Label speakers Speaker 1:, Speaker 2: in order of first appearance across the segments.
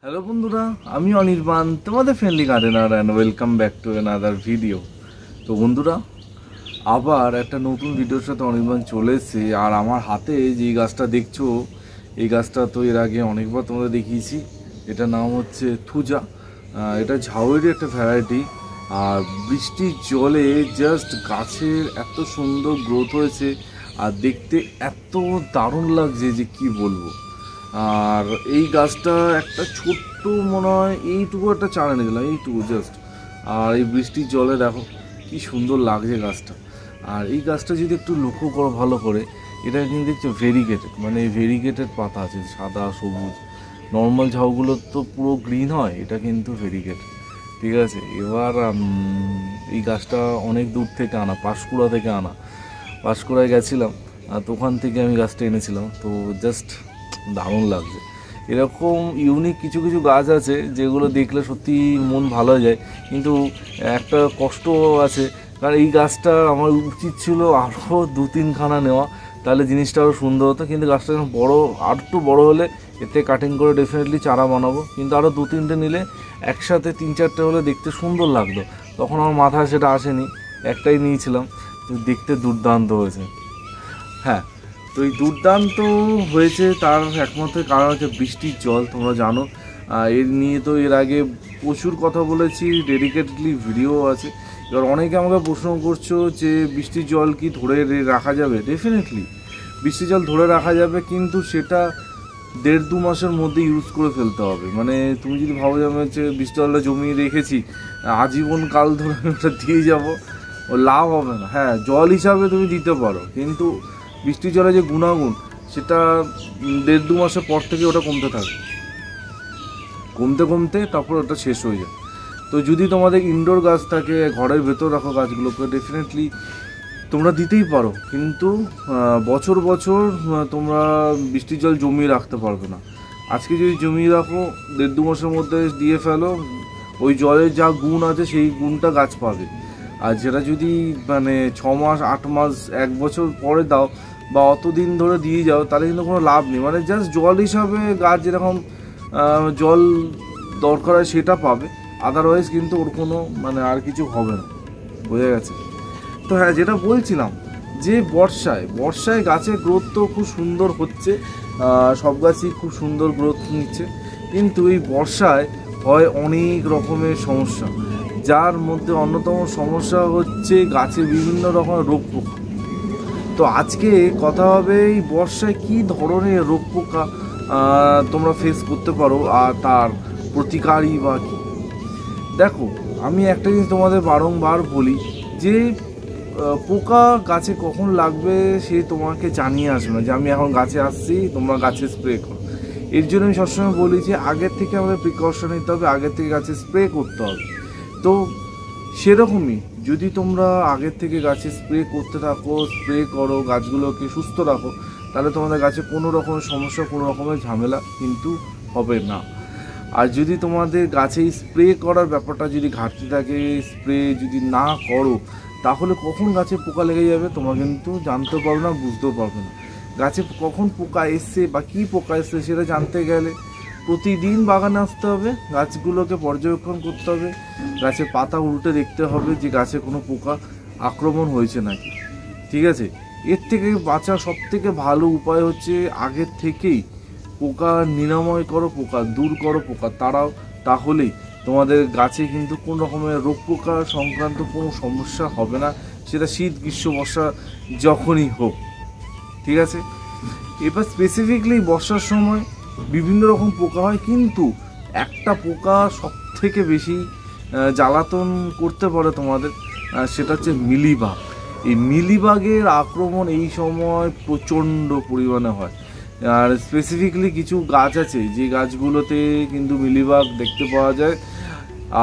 Speaker 1: Hello বন্ধুরা, আমি অনির্বাণ, তোমাদের friendly gardener and welcome back to another video. তো বন্ধুরা, আবার একটা নতুন ভিডিওর সাথে অনির্বাণ চলে এসেছে। আর আমার হাতে যে গাছটা দেখছো, এই গাছটা তো এর আগে অনেকবার তোমাদের দেখিয়েছি। এটার নাম হচ্ছে থুজা। এটা ঝাউয়েরই একটা ভ্যারাইটি। আর বৃষ্টির জলে জাস্ট গাছের এত সুন্দর গ্রোথ হয়েছে আর দেখতে এত দারুণ লাগছে যে কি বলবো। আর এই গাছটা একটা ছোট্ট মনে হয় এইটুকু একটা চারা নিয়ে দিলাম, এইটুকু জাস্ট। আর এই বৃষ্টির জলে দেখো কি সুন্দর লাগছে গাছটা। আর এই গাছটা যদি একটু লক্ষ্য করো ভালো করে, এটা কিন্তু দেখছো ভেরিগেটেড, মানে ভেরিগেটেড পাতা আছে, সাদা সবুজ। নর্মাল ঝাউগুলো তো পুরো গ্রিন হয়, এটা কিন্তু ভেরিগেটেড। ঠিক আছে, এবার এই গাছটা অনেক দূর থেকে আনা, পাঁশকুড়া থেকে আনা। পাঁশকুড়ায় গেছিলাম, তো ওখান থেকে আমি গাছটা এনেছিলাম। তো জাস্ট দারুণ লাগছে। এরকম ইউনিক কিছু কিছু গাছ আছে যেগুলো দেখলে সত্যি মন ভালো হয়ে যায়, কিন্তু একটা কষ্ট আছে। কারণ এই গাছটা আমার উচিত ছিল আরও 2-3খানা নেওয়া, তাহলে জিনিসটা আরও সুন্দর হতো। কিন্তু গাছটা যখন বড়ো, আর একটু বড়ো হলে এতে কাটিং করে ডেফিনেটলি চারা বানাবো। কিন্তু আরও 2-3টে নিলে একসাথে 3-4টে হলে দেখতে সুন্দর লাগতো। তখন আমার মাথায় সেটা আসেনি, একটাই নিয়েছিলাম। তো দেখতে দুর্দান্ত হয়েছে। হ্যাঁ, তো এই দুর্দান্ত হয়েছে তার একমাত্র কারণ হচ্ছে বৃষ্টির জল। তোমরা জানো এর নিয়ে তো এর আগে প্রচুর কথা বলেছি, ডেডিকেটেডলি ভিডিও আছে। এবার অনেকে আমাকে প্রশ্ন করছো যে বৃষ্টির জল কি ধরে রাখা যাবে? ডেফিনেটলি বৃষ্টির জল ধরে রাখা যাবে, কিন্তু সেটা 1.5-2 মাসের মধ্যে ইউজ করে ফেলতে হবে। মানে তুমি যদি ভাবো যে আমি হচ্ছে বৃষ্টির জলটা জমিয়ে রেখেছি, আজীবন কাল ধরে ওটা দিয়ে যাবো, ও লাভ হবে না। হ্যাঁ, জল হিসাবে তুমি দিতে পারো, কিন্তু বৃষ্টির জলে যে গুণাগুণ, সেটা 1.5-2 মাসের পর থেকে ওটা কমতে থাকে, কমতে কমতে তারপর ওটা শেষ হয়ে যায়। তো যদি তোমাদের ইনডোর গাছ থাকে, ঘরের ভেতর রাখো গাছগুলোকে, ডেফিনেটলি তোমরা দিতেই পারো। কিন্তু বছর বছর তোমরা বৃষ্টির জল জমিয়ে রাখতে পারবে না। আজকে যদি জমিয়ে রাখো, 1.5-2 মাসের মধ্যে দিয়ে ফেলো, ওই জলের যা গুণ আছে সেই গুণটা গাছ পাবে। আর যেটা যদি মানে 6 মাস, 8 মাস, 1 বছর পরে দাও বা অত দিন ধরে দিয়ে যাও, তাহলে কিন্তু কোনো লাভ নেই। মানে জাস্ট জল হিসাবে গাছ যেরকম জল দরকার হয় সেটা পাবে, আদারওয়াইজ কিন্তু ওর কোনো মানে আর কিছু হবে না। বোঝা গেছে? তো হ্যাঁ, যেটা বলছিলাম যে বর্ষায় গাছের গ্রোথ তো খুব সুন্দর হচ্ছে, সব গাছই খুব সুন্দর গ্রোথ নিচ্ছে। কিন্তু এই বর্ষায় হয় অনেক রকমের সমস্যা, যার মধ্যে অন্যতম সমস্যা হচ্ছে গাছে বিভিন্ন রকমের রোগ পোকা। তো আজকে কথা হবে এই বর্ষায় কী ধরনের রোগ পোকা তোমরা ফেস করতে পারো আর তার প্রতিকারই বা কী। দেখো, আমি একটা জিনিস তোমাদের বারংবার বলি যে পোকা গাছে কখন লাগবে সে তোমাকে জানিয়ে আসবে না যে আমি এখন গাছে আসছি, তোমরা গাছে স্প্রে করো। এর জন্য আমি সবসময় বলি যে আগের থেকে আমাদের প্রিকশন নিতে হবে, আগের থেকে গাছে স্প্রে করতে হবে। তো সেরকমই যদি তোমরা আগের থেকে গাছে স্প্রে করতে থাকো, স্প্রে করো, গাছগুলোকে সুস্থ রাখো, তাহলে তোমাদের গাছে কোনো রকমের সমস্যা, কোনো রকমের ঝামেলা কিন্তু হবে না। আর যদি তোমাদের গাছে স্প্রে করার ব্যাপারটা যদি ঘাটতি থাকে, স্প্রে যদি না করো, তাহলে কখন গাছে পোকা লেগে যাবে তোমরা কিন্তু জানতে পারবে না, বুঝতেও পারবে না। গাছে কখন পোকা এসছে বা কী পোকা এসছে সেটা জানতে গেলে প্রতিদিন বাগানে আসতে হবে, গাছগুলোকে পর্যবেক্ষণ করতে হবে, গাছের পাতা উল্টে দেখতে হবে যে গাছে কোনো পোকা আক্রমণ হয়েছে নাকি। ঠিক আছে, এর থেকে বাঁচার সবথেকে ভালো উপায় হচ্ছে আগের থেকেই পোকা নিরাময় করো, পোকা দূর করো, পোকা তাড়াও। তাহলেই তোমাদের গাছে কিন্তু কোনো রকমের রোগ পোকা সংক্রান্ত কোনো সমস্যা হবে না, সেটা শীত, গ্রীষ্ম, বর্ষা যখনই হোক। ঠিক আছে, এবার স্পেসিফিকলি বর্ষার সময় বিভিন্ন রকম পোকা হয়, কিন্তু একটা পোকা সব থেকে বেশি জ্বালাতন করতে পারে তোমাদের, সেটা হচ্ছে মিলিবাগ। এই মিলিবাগের আক্রমণ এই সময় প্রচণ্ড পরিমাণে হয়। আর স্পেসিফিকলি কিছু গাছ আছে যে গাছগুলোতে কিন্তু মিলিবাগ দেখতে পাওয়া যায়।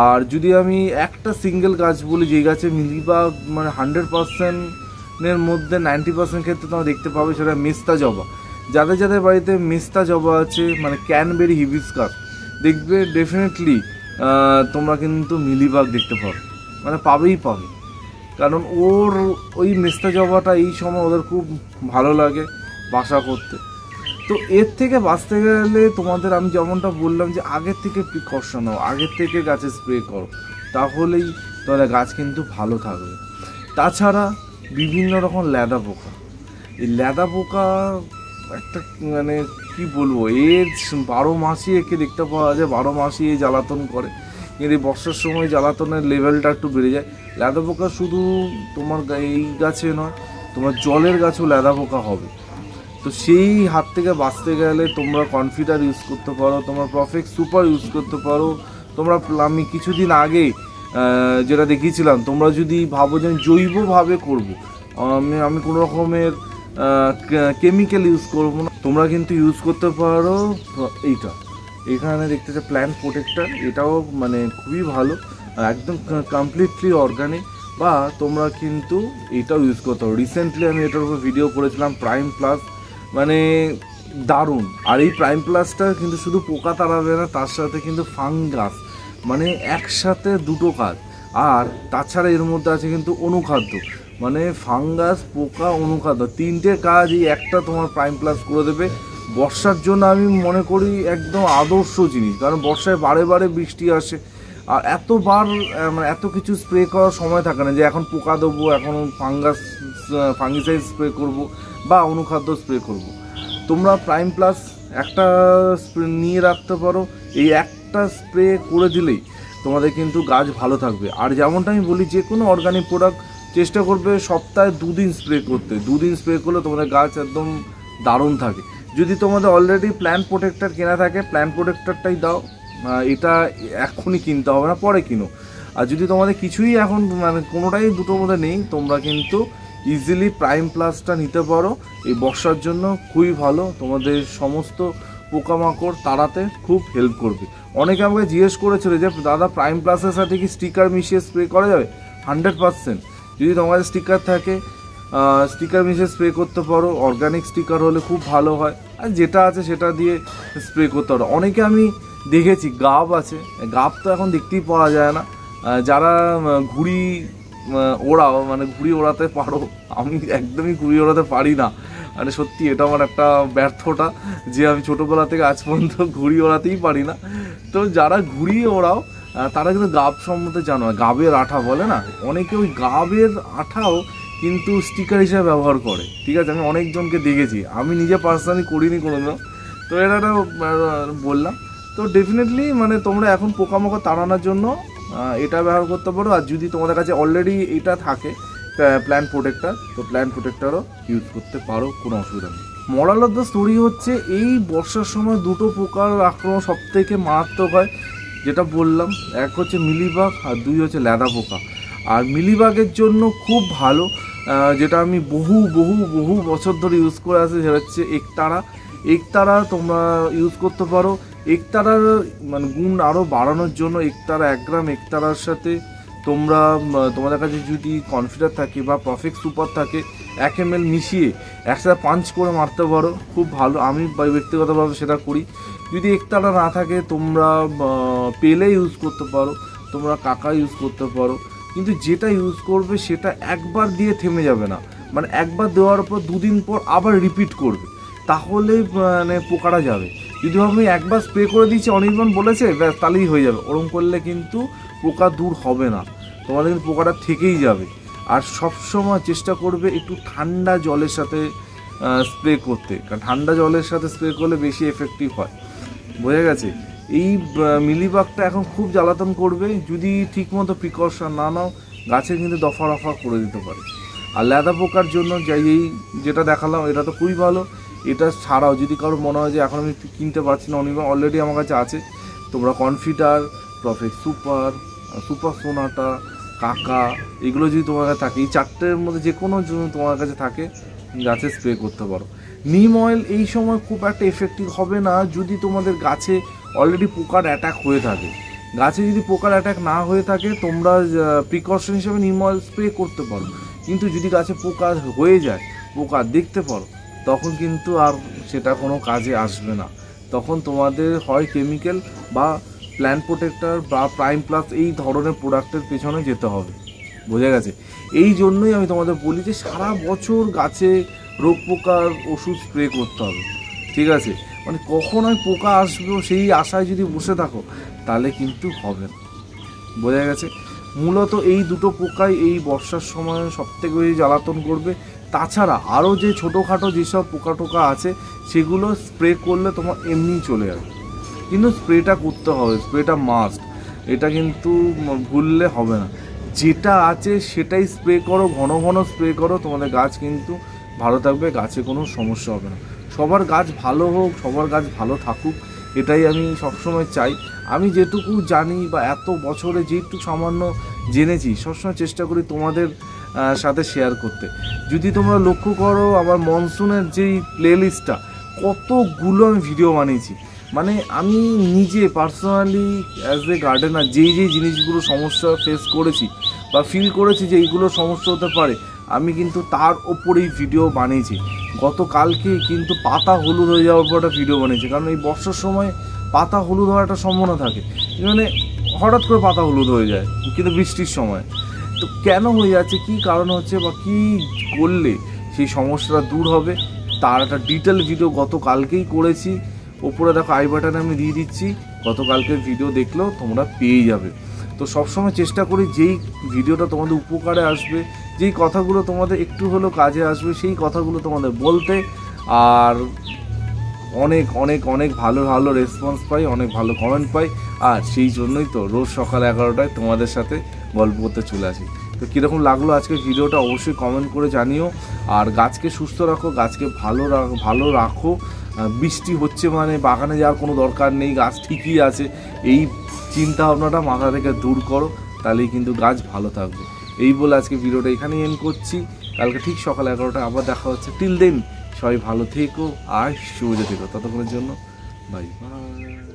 Speaker 1: আর যদি আমি একটা সিঙ্গেল গাছ বলি যে গাছে মিলিবাগ মানে 100%-এর মধ্যে 90% ক্ষেত্রে তোমরা দেখতে পাবে, সেটা মেস্তা জবা। যাদের যাদের বাড়িতে মেস্তা জবা আছে, মানে ক্যানবেরি হিবিস্কাস, দেখবে ডেফিনেটলি তোমরা কিন্তু মিলিবাগ দেখতে পাবে, মানে পাবেই পাবে। কারণ ওই মেস্তা জবাটা এই সময় ওদের খুব ভালো লাগে বাসা করতে। তো এর থেকে বাঁচতে গেলে তোমাদের আমি যেমনটা বললাম যে আগের থেকে প্রিকশন নাও, আগের থেকে গাছে স্প্রে করো, তাহলেই তোমাদের গাছ কিন্তু ভালো থাকবে। তাছাড়া বিভিন্ন রকম ল্যাদা পোকা, এই ল্যাদা পোকা একটা মানে কি বলবো, এর 12 মাসই একে দেখতে পাওয়া যায়, 12 মাসই এই জ্বালাতন করে। কিন্তু এই বর্ষার সময় জ্বালাতনের লেভেলটা একটু বেড়ে যায়। ল্যাদা পোকা শুধু তোমার এই গাছে নয়, তোমার জলের গাছেও ল্যাদা পোকা হবে। তো সেই হাত থেকে বাঁচতে গেলে তোমরা কনফিডার ইউজ করতে পারো, তোমরা প্রফেক্ট সুপার ইউজ করতে পারো। তোমরা আমি কিছুদিন আগে যেটা দেখিয়েছিলাম, তোমরা যদি ভাবো যে আমি জৈবভাবে করবো, আমি কোনো রকমের কেমিক্যাল ইউজ করবো না, তোমরা কিন্তু ইউজ করতে পারো এইটা। এখানে দেখতে হচ্ছে প্ল্যান্ট প্রোটেক্টর, এটাও মানে খুবই ভালো, একদম কমপ্লিটলি অর্গানিক। বা তোমরা কিন্তু এটাও ইউজ করতে পারো। রিসেন্টলি আমি এটার উপর ভিডিও করেছিলাম, প্রাইম প্লাস, মানে দারুণ। আর এই প্রাইম প্লাসটা কিন্তু শুধু পোকা তাড়াবে না, তার সাথে কিন্তু ফাঙ্গাস, মানে একসাথে দুটো কাজ। আর তাছাড়া এর মধ্যে আছে কিন্তু অনুখাদ্য, মানে ফাঙ্গাস, পোকা, অনুখাদ্য, 3টে কাজ এই একটা তোমার প্রাইম প্লাস করে দেবে। বর্ষার জন্য আমি মনে করি একদম আদর্শ জিনিস, কারণ বর্ষায় বারে বারে বৃষ্টি আসে, আর এতবার মানে এত কিছু স্প্রে করার সময় থাকে না যে এখন পোকা দেবো, এখন ফাঙ্গিসাইড স্প্রে করব বা অনুখাদ্য স্প্রে করব। তোমরা প্রাইম প্লাস একটা স্প্রে নিয়ে রাখতে পারো, এই একটা স্প্রে করে দিলেই তোমাদের কিন্তু গাছ ভালো থাকবে। আর যেমনটা আমি বলি, যে কোনো অর্গানিক প্রোডাক্ট চেষ্টা করবে সপ্তাহে 2 দিন স্প্রে করতে। 2 দিন স্প্রে করলে তোমাদের গাছ একদম দারুণ থাকে। যদি তোমাদের অলরেডি প্ল্যান্ট প্রোটেক্টর কেনা থাকে, প্ল্যান্ট প্রোটেক্টরটাই দাও, এটা এখনই কিনতে হবে না, পরে কিনো। আর যদি তোমাদের কিছুই এখন মানে কোনোটাই দুটোর মধ্যে নেই, তোমরা কিন্তু ইজিলি প্রাইম প্লাসটা নিতে পারো। এই বর্ষার জন্য খুবই ভালো, তোমাদের সমস্ত পোকামাকড় তাড়াতে খুব হেল্প করবে। অনেকে আমাকে জিজ্ঞেস করেছিল যে দাদা প্রাইম প্লাসের সাথে কি স্টিকার মিশিয়ে স্প্রে করা যাবে? 100%। যদি তোমাদের স্টিকার থাকে, স্টিকার মিশিয়ে স্প্রে করতে পারো। অর্গানিক স্টিকার হলে খুব ভালো হয়, আর যেটা আছে সেটা দিয়ে স্প্রে করতে পারো। অনেকে আমি দেখেছি গাব আছে, গাব তো এখন দেখতেই পাওয়া যায় না। যারা ঘুড়ি ওড়াও, মানে ঘুড়ি ওড়াতে পারো, আমি একদমই ঘুড়ি ওড়াতে পারি না। মানে সত্যি এটা আমার একটা ব্যর্থতা যে আমি ছোটোবেলা থেকে আজ পর্যন্ত ঘুড়ি ওড়াতেই পারি না। তো যারা ঘুড়ি ওড়াও তারা কিন্তু গাব সম্বন্ধে জানো, গাবের আঠা বলে না, অনেকে ওই গাবের আঠাও কিন্তু স্টিকার হিসেবে ব্যবহার করে। ঠিক আছে, আমি অনেকজনকে দেখেছি, আমি নিজে পার্সোনালি করিনি কোনোদিনও। তো এটা বললাম। তো ডেফিনেটলি মানে তোমরা এখন পোকামাকড় তাড়ানোর জন্য এটা ব্যবহার করতে পারো। আর যদি তোমাদের কাছে অলরেডি এটা থাকে প্ল্যান্ট প্রোটেক্টর, তো প্ল্যান্ট প্রোটেক্টরও ইউজ করতে পারো, কোনো অসুবিধা নেই। মরাল অফ দ্য স্টোরি হচ্ছে, এই বর্ষার সময় দুটো পোকার আক্রমণ সব থেকে মারাত্মক হয়, যেটা বললাম, এক হচ্ছে মিলিবাগ আর 2 হচ্ছে ল্যাদা পোকা। আর মিলিবাগের জন্য খুব ভালো, যেটা আমি বহু বহু বহু বছর ধরে ইউজ করে আসি, সেটা হচ্ছে একতারা। একতারা তোমরা ইউজ করতে পারো। একতারার মানে গুণ আরও বাড়ানোর জন্য একতারা 1 গ্রাম একতারার সাথে তোমরা তোমাদের কাছে যদি কনফিডার থাকে বা পারফেক্ট সুপার থাকে, 1 ml মিশিয়ে একসাথে পাঞ্চ করে মারতে পারো, খুব ভালো। আমি ব্যক্তিগতভাবে সেটা করি। যদি একতারা না থাকে তোমরা পেলে ইউজ করতে পারো, তোমরা কাকা ইউজ করতে পারো। কিন্তু যেটা ইউজ করবে সেটা একবার দিয়ে থেমে যাবে না, মানে একবার দেওয়ার পর 2 দিন পর আবার রিপিট করবে, তাহলে মানে পোকাটা যাবে। যদি আমি একবার স্প্রে করে দিয়েছি, অনির্বাণ বলেছে ব্যাস তাহলেই হয়ে যাবে, ওরকম করলে কিন্তু পোকা দূর হবে না, তোমাদের কিন্তু পোকাটা থেকেই যাবে। আর সবসময় চেষ্টা করবে একটু ঠান্ডা জলের সাথে স্প্রে করতে, কারণ ঠান্ডা জলের সাথে স্প্রে করলে বেশি এফেক্টিভ হয়। বোঝা গেছে? এই মিলিবাগটা এখন খুব জ্বালাতন করবে, যদি ঠিকমতো প্রিকশন না নাও, গাছে কিন্তু দফা রফা করে দিতে পারে। আর ল্যাদা পোকার জন্য এই যেটা দেখালাম, এটা তো খুবই ভালো। এটা ছাড়াও যদি কারো মনে হয় যে এখন আমি কিনতে পারছি না, অনির্বাণ অলরেডি আমার কাছে আছে, তোমরা কনফিডার, প্রফেক্ট সুপার, সুপার সোনাটা, কাকা, এগুলো যদি তোমার কাছে থাকে, এই 4টের মধ্যে যে কোনো তোমার কাছে থাকে, গাছে স্প্রে করতে পারো। নিম অয়েল এই সময় খুব একটা এফেক্টিভ হবে না যদি তোমাদের গাছে অলরেডি পোকার অ্যাটাক হয়ে থাকে। গাছে যদি পোকার অ্যাটাক না হয়ে থাকে, তোমরা প্রিকশন হিসেবে নিম অয়েল স্প্রে করতে পারো। কিন্তু যদি গাছে পোকা হয়ে যায়, পোকা দেখতে পারো, তখন কিন্তু আর সেটা কোনো কাজে আসবে না। তখন তোমাদের হয় কেমিক্যাল বা প্ল্যান্ট প্রোটেক্টর বা প্রাইম প্লাস এই ধরনের প্রোডাক্টের পেছনে যেতে হবে। বোঝা গেছে? এই জন্যই আমি তোমাদের বলি যে সারা বছর গাছে রোগ পোকার ওষুধ স্প্রে করতে হবে। ঠিক আছে, মানে কখন ওই পোকা আসবে সেই আশায় যদি বসে থাকো তাহলে কিন্তু হবে না। বোঝা গেছে? মূলত এই দুটো পোকাই এই বর্ষার সময় সবথেকে বেশি জ্বালাতন করবে। তাছাড়া আরও যে ছোটোখাটো যেসব পোকা টোকা আছে সেগুলো স্প্রে করলে তোমার এমনিই চলে যাবে, কিন্তু স্প্রেটা করতে হবে, স্প্রেটা মাস্ট, এটা কিন্তু ভুললে হবে না। যেটা আছে সেটাই স্প্রে করো, ঘন ঘন স্প্রে করো, তোমাদের গাছ কিন্তু ভালো থাকবে, গাছে কোনো সমস্যা হবে না। সবার গাছ ভালো হোক, সবার গাছ ভালো থাকুক, এটাই আমি সবসময় চাই। আমি যেটুকু জানি বা এত বছরে যেটুকু সামান্য জেনেছি সবসময় চেষ্টা করি তোমাদের সাথে শেয়ার করতে। যদি তোমরা লক্ষ্য করো আমার মনসুনের যেই প্লেলিস্টটা, কতগুলো আমি ভিডিও বানিয়েছি, মানে আমি নিজে পার্সোনালি অ্যাজ এ গার্ডেনার যেই জিনিসগুলো সমস্যা ফেস করেছি বা ফিল করেছি যে এইগুলো সমস্যা হতে পারে, আমি কিন্তু তার ওপরেই ভিডিও বানিয়েছি। গতকালকে কিন্তু পাতা হলুদ হয়ে যাওয়ার পর একটা ভিডিও বানিয়েছি, কারণ এই বর্ষার সময় পাতা হলুদ হওয়ার একটা সম্ভাবনা থাকে, মানে হঠাৎ করে পাতা হলুদ হয়ে যায় কিন্তু বৃষ্টির সময়। তো কেন হয়ে যাচ্ছে, কী কারণ হচ্ছে বা কী করলে সেই সমস্যাটা দূর হবে তার একটা ডিটেল ভিডিও গতকালকেই করেছি। ওপরে দেখো আই বাটনে আমি দিয়ে দিচ্ছি, গতকালকের ভিডিও দেখলেও তোমরা পেয়ে যাবে। তো সবসময় চেষ্টা করি যেই ভিডিওটা তোমাদের উপকারে আসবে, যেই কথাগুলো তোমাদের একটু হলেও কাজে আসবে সেই কথাগুলো তোমাদের বলতে। আর অনেক অনেক অনেক ভালো ভালো রেসপন্স পাই, অনেক ভালো কমেন্ট পাই, আর সেই জন্যই তো রোজ সকাল 11টায় তোমাদের সাথে গল্প করতে চলে আসি। তো কীরকম লাগলো আজকের ভিডিওটা অবশ্যই কমেন্ট করে জানিও। আর গাছকে সুস্থ রাখো, গাছকে ভালো রাখো। বৃষ্টি হচ্ছে মানে বাগানে যাওয়ার কোনো দরকার নেই, গাছ ঠিকই আছে, এই চিন্তা ভাবনাটা মাথা থেকে দূর করো, তাহলেই কিন্তু গাছ ভালো থাকবে। এই বলে আজকে ভিডিওটা এখানেই এন্ড করছি। কালকে ঠিক সকাল 11টায় আবার দেখা হচ্ছে। টিল দেন সবাই ভালো থেকো আর সুবিধা থেকো, ততক্ষণের জন্য বাই বাই।